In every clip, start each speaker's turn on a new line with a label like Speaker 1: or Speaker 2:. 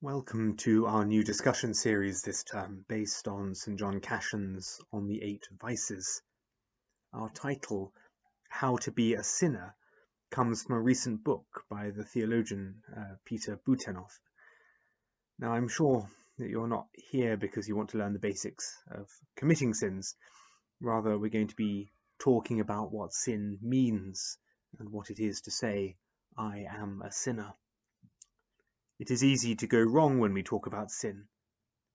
Speaker 1: Welcome to our new discussion series this term, based on St. John Cassian's On the 8 Vices. Our title, How to Be a Sinner, comes from a recent book by the theologian Peter Butenov. Now, I'm sure that you're not here because you want to learn the basics of committing sins. Rather, we're going to be talking about what sin means and what it is to say, I am a sinner. It is easy to go wrong when we talk about sin.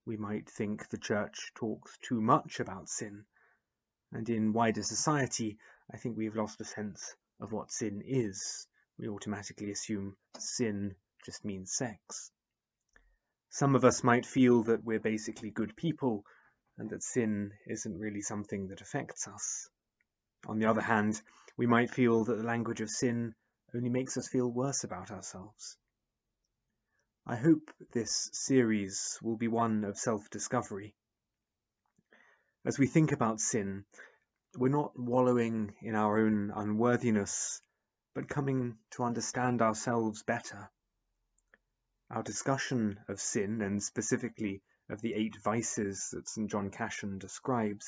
Speaker 1: We might think the church talks too much about sin, and in wider society, I think we've lost a sense of what sin is. We automatically assume sin just means sex. Some of us might feel that we're basically good people, and that sin isn't really something that affects us. On the other hand, we might feel that the language of sin only makes us feel worse about ourselves. I hope this series will be one of self-discovery. As we think about sin, we're not wallowing in our own unworthiness, but coming to understand ourselves better. Our discussion of sin, and specifically of the 8 vices that St. John Cassian describes,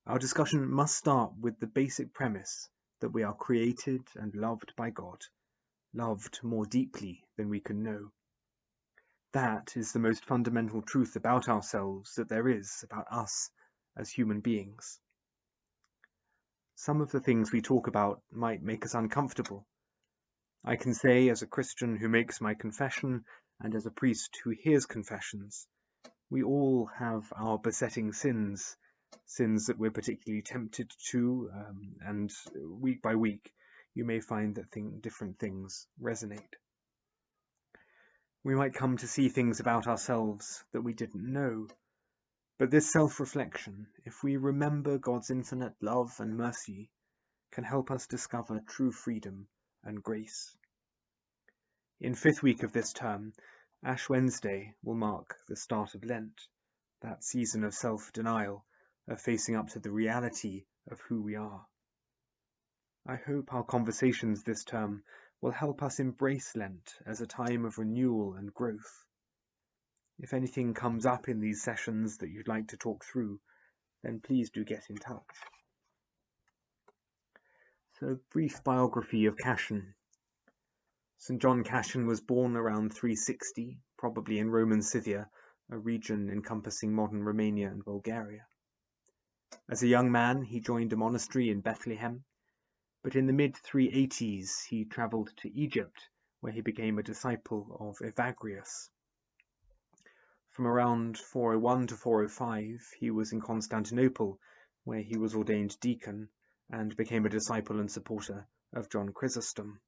Speaker 1: our discussion must start with the basic premise that we are created and loved by God, loved more deeply than we can know. That is the most fundamental truth about ourselves that there is about us as human beings. Some of the things we talk about might make us uncomfortable. I can say, as a Christian who makes my confession and as a priest who hears confessions, we all have our besetting sins that we're particularly tempted to, and week by week you may find that different things resonate. We might come to see things about ourselves that we didn't know. But this self-reflection, if we remember God's infinite love and mercy, can help us discover true freedom and grace. In 5th week of this term, Ash Wednesday will mark the start of Lent, that season of self-denial, of facing up to the reality of who we are. I hope our conversations this term will help us embrace Lent as a time of renewal and growth. If anything comes up in these sessions that you'd like to talk through, then please do get in touch. So, brief biography of Cassian. St. John Cassian was born around 360, probably in Roman Scythia, a region encompassing modern Romania and Bulgaria. As a young man, he joined a monastery in Bethlehem, but in the mid-380s he travelled to Egypt, where he became a disciple of Evagrius. From around 401 to 405, he was in Constantinople, where he was ordained deacon and became a disciple and supporter of John Chrysostom.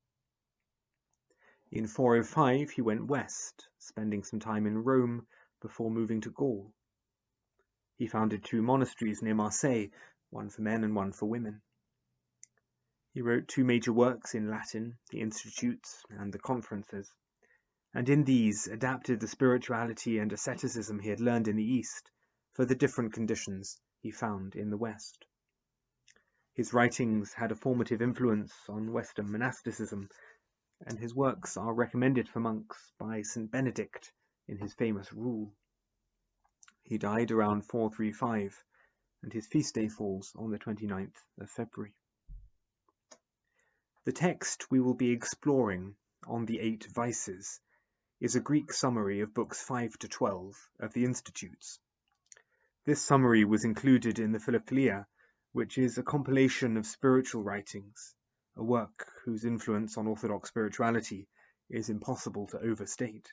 Speaker 1: In 405, he went west, spending some time in Rome before moving to Gaul. He founded 2 monasteries near Marseille, one for men and one for women. He wrote 2 major works in Latin, the Institutes and the Conferences, and in these adapted the spirituality and asceticism he had learned in the East for the different conditions he found in the West. His writings had a formative influence on Western monasticism, and his works are recommended for monks by St. Benedict in his famous Rule. He died around 435, and his feast day falls on the 29th of February. The text we will be exploring on the 8 vices is a Greek summary of books 5 to 12 of the Institutes. This summary was included in the Philokalia, which is a compilation of spiritual writings, a work whose influence on Orthodox spirituality is impossible to overstate.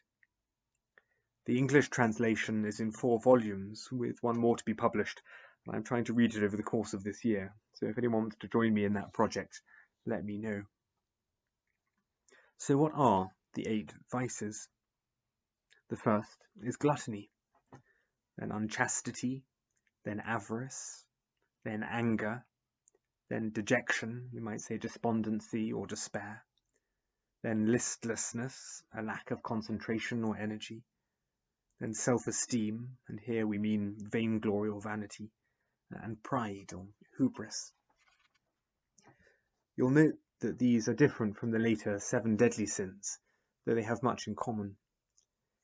Speaker 1: The English translation is in 4 volumes, with one more to be published, and I'm trying to read it over the course of this year, so if anyone wants to join me in that project, let me know. So what are the 8 vices? The first is gluttony, then unchastity, then avarice, then anger, then dejection, we might say despondency or despair, then listlessness, a lack of concentration or energy, then self-esteem, and here we mean vainglory or vanity, and pride or hubris. You'll note that these are different from the later 7 deadly sins, though they have much in common.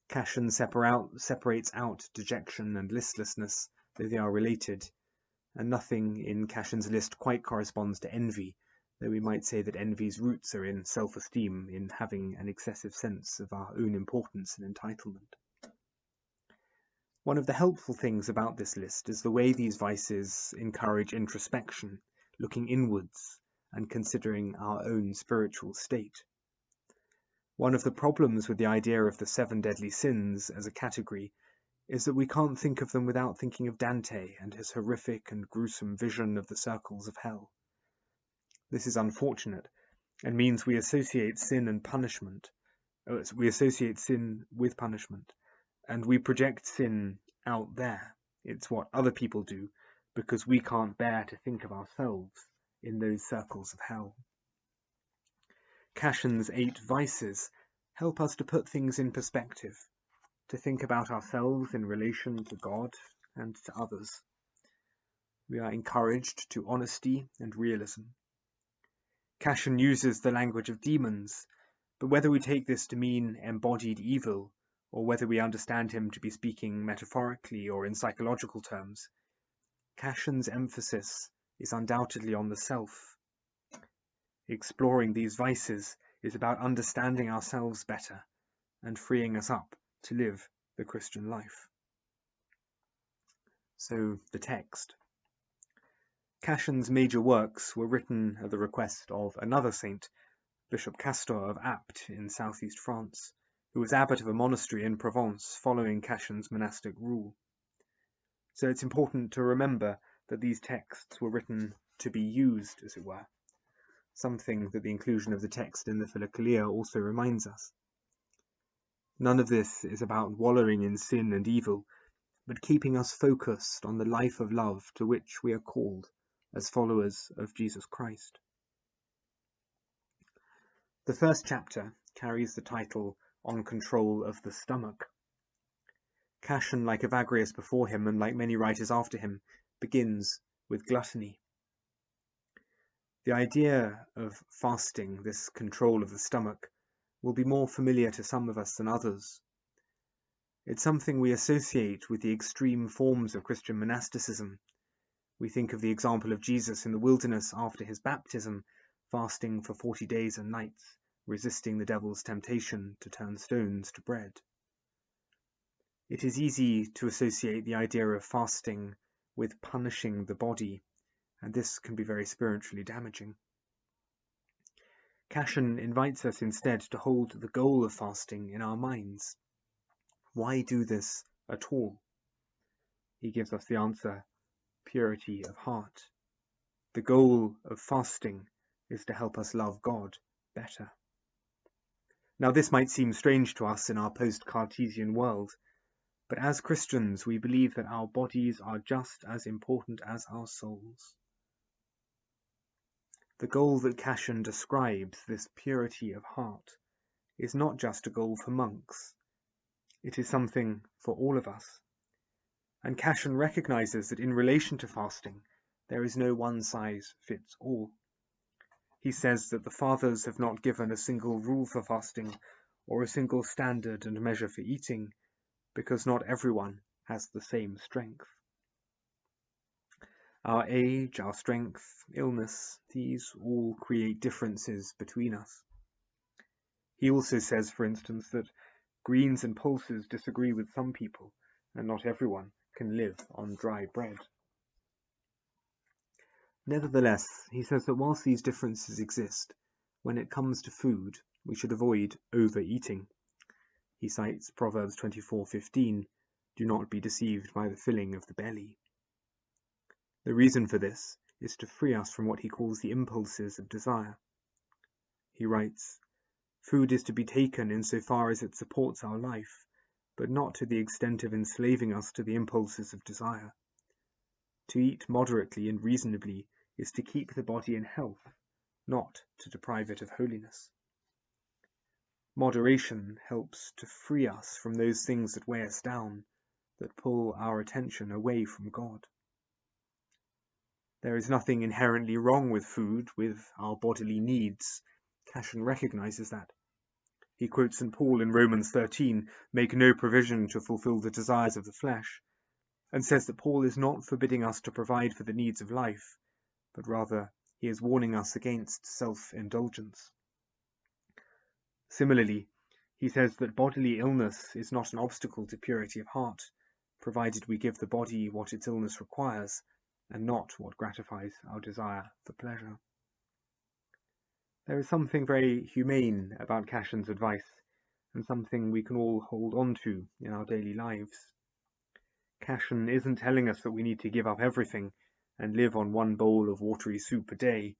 Speaker 1: Cassian separates out dejection and listlessness, though they are related, and nothing in Cassian's list quite corresponds to envy, though we might say that envy's roots are in self-esteem, in having an excessive sense of our own importance and entitlement. One of the helpful things about this list is the way these vices encourage introspection, looking inwards and considering our own spiritual state. One of the problems with the idea of the 7 deadly sins as a category is that we can't think of them without thinking of Dante and his horrific and gruesome vision of the circles of hell. This is unfortunate and means we associate sin with punishment, and we project sin out there. It's what other people do because we can't bear to think of ourselves in those circles of hell. Cassian's 8 vices help us to put things in perspective, to think about ourselves in relation to God and to others. We are encouraged to honesty and realism. Cassian uses the language of demons, but whether we take this to mean embodied evil, or whether we understand him to be speaking metaphorically or in psychological terms, Cassian's emphasis is undoubtedly on the self. Exploring these vices is about understanding ourselves better and freeing us up to live the Christian life. So, the text. Cassian's major works were written at the request of another saint, Bishop Castor of Apt in southeast France, who was abbot of a monastery in Provence following Cassian's monastic rule. So it's important to remember that these texts were written to be used, as it were, something that the inclusion of the text in the Philokalia also reminds us. None of this is about wallowing in sin and evil, but keeping us focused on the life of love to which we are called as followers of Jesus Christ. The first chapter carries the title On Control of the Stomach. Cassian, like Evagrius before him and like many writers after him, begins with gluttony. The idea of fasting, this control of the stomach, will be more familiar to some of us than others. It's something we associate with the extreme forms of Christian monasticism. We think of the example of Jesus in the wilderness after his baptism, fasting for 40 days and nights, resisting the devil's temptation to turn stones to bread. It is easy to associate the idea of fasting with punishing the body, and this can be very spiritually damaging. Cassian invites us instead to hold the goal of fasting in our minds. Why do this at all? He gives us the answer: purity of heart. The goal of fasting is to help us love God better. Now, this might seem strange to us in our post-Cartesian world, but as Christians we believe that our bodies are just as important as our souls. The goal that Cassian describes, this purity of heart, is not just a goal for monks. It is something for all of us. And Cassian recognizes that in relation to fasting, there is no one-size-fits-all. He says that the fathers have not given a single rule for fasting or a single standard and measure for eating, because not everyone has the same strength. Our age, our strength, illness, these all create differences between us. He also says, for instance, that greens and pulses disagree with some people, and not everyone can live on dry bread. Nevertheless, he says that whilst these differences exist, when it comes to food, we should avoid overeating. He cites Proverbs 24:15, "Do not be deceived by the filling of the belly." The reason for this is to free us from what he calls the impulses of desire. He writes, "Food is to be taken insofar as it supports our life, but not to the extent of enslaving us to the impulses of desire. To eat moderately and reasonably is to keep the body in health, not to deprive it of holiness." Moderation helps to free us from those things that weigh us down, that pull our attention away from God. There is nothing inherently wrong with food, with our bodily needs. Cassian recognizes that. He quotes St. Paul in Romans 13, "Make no provision to fulfill the desires of the flesh," and says that Paul is not forbidding us to provide for the needs of life, but rather he is warning us against self-indulgence. Similarly, he says that bodily illness is not an obstacle to purity of heart, provided we give the body what its illness requires, and not what gratifies our desire for pleasure. There is something very humane about Cassian's advice, and something we can all hold on to in our daily lives. Cassian isn't telling us that we need to give up everything and live on one bowl of watery soup a day.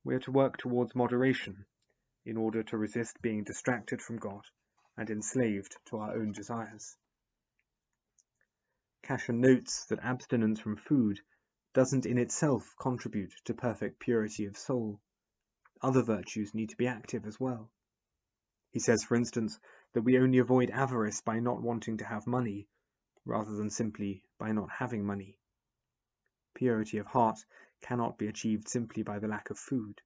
Speaker 1: We are to work towards moderation in order to resist being distracted from God and enslaved to our own desires. Cassian notes that abstinence from food doesn't in itself contribute to perfect purity of soul. Other virtues need to be active as well. He says, for instance, that we only avoid avarice by not wanting to have money, rather than simply by not having money. Purity of heart cannot be achieved simply by the lack of food.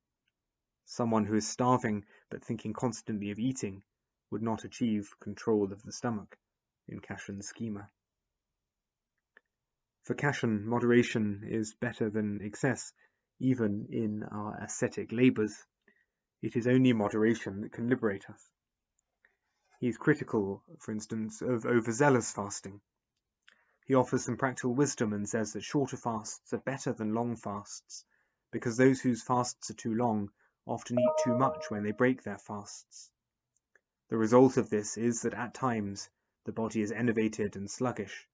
Speaker 1: Someone who is starving but thinking constantly of eating would not achieve control of the stomach in Cassian's schema. For Cassian, moderation is better than excess, even in our ascetic labours. It is only moderation that can liberate us. He is critical, for instance, of overzealous fasting. He offers some practical wisdom and says that shorter fasts are better than long fasts, because those whose fasts are too long often eat too much when they break their fasts. The result of this is that at times the body is enervated and sluggish,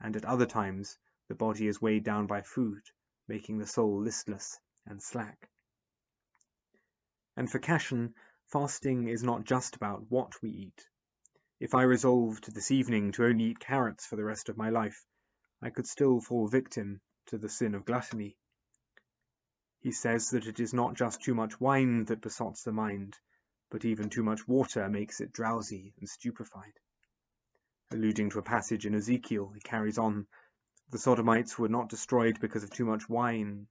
Speaker 1: and at other times the body is weighed down by food, making the soul listless and slack. And for Cassian, fasting is not just about what we eat. If I resolved this evening to only eat carrots for the rest of my life, I could still fall victim to the sin of gluttony. He says that it is not just too much wine that besots the mind, but even too much water makes it drowsy and stupefied. Alluding to a passage in Ezekiel, he carries on, "The Sodomites were not destroyed because of too much wine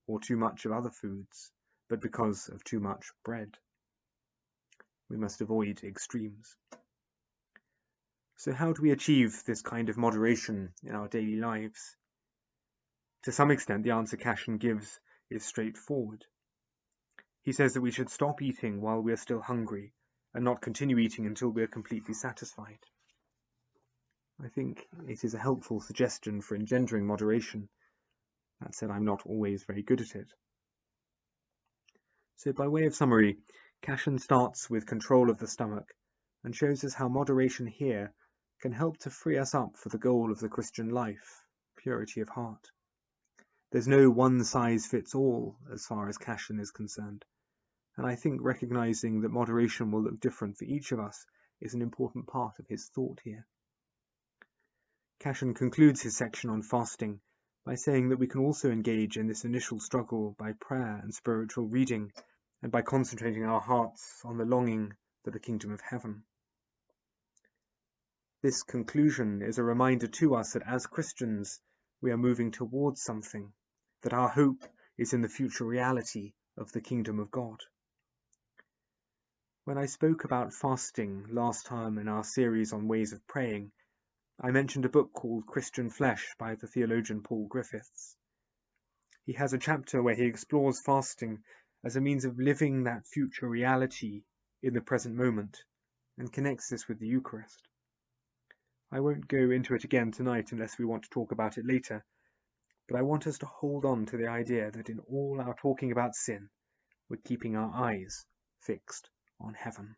Speaker 1: or too much of other foods, but because of too much bread." We must avoid extremes. So how do we achieve this kind of moderation in our daily lives? To some extent, the answer Cassian gives is straightforward. He says that we should stop eating while we are still hungry and not continue eating until we are completely satisfied. I think it is a helpful suggestion for engendering moderation. That said, I'm not always very good at it. So by way of summary, Cassian starts with control of the stomach and shows us how moderation here can help to free us up for the goal of the Christian life, purity of heart. There's no one-size-fits-all as far as Cassian is concerned, and I think recognizing that moderation will look different for each of us is an important part of his thought here. Cassian concludes his section on fasting by saying that we can also engage in this initial struggle by prayer and spiritual reading, and by concentrating our hearts on the longing for the kingdom of heaven. This conclusion is a reminder to us that as Christians, we are moving towards something, that our hope is in the future reality of the kingdom of God. When I spoke about fasting last time in our series on ways of praying, I mentioned a book called Christian Flesh by the theologian Paul Griffiths. He has a chapter where he explores fasting as a means of living that future reality in the present moment, and connects this with the Eucharist. I won't go into it again tonight unless we want to talk about it later, but I want us to hold on to the idea that in all our talking about sin, we're keeping our eyes fixed on heaven.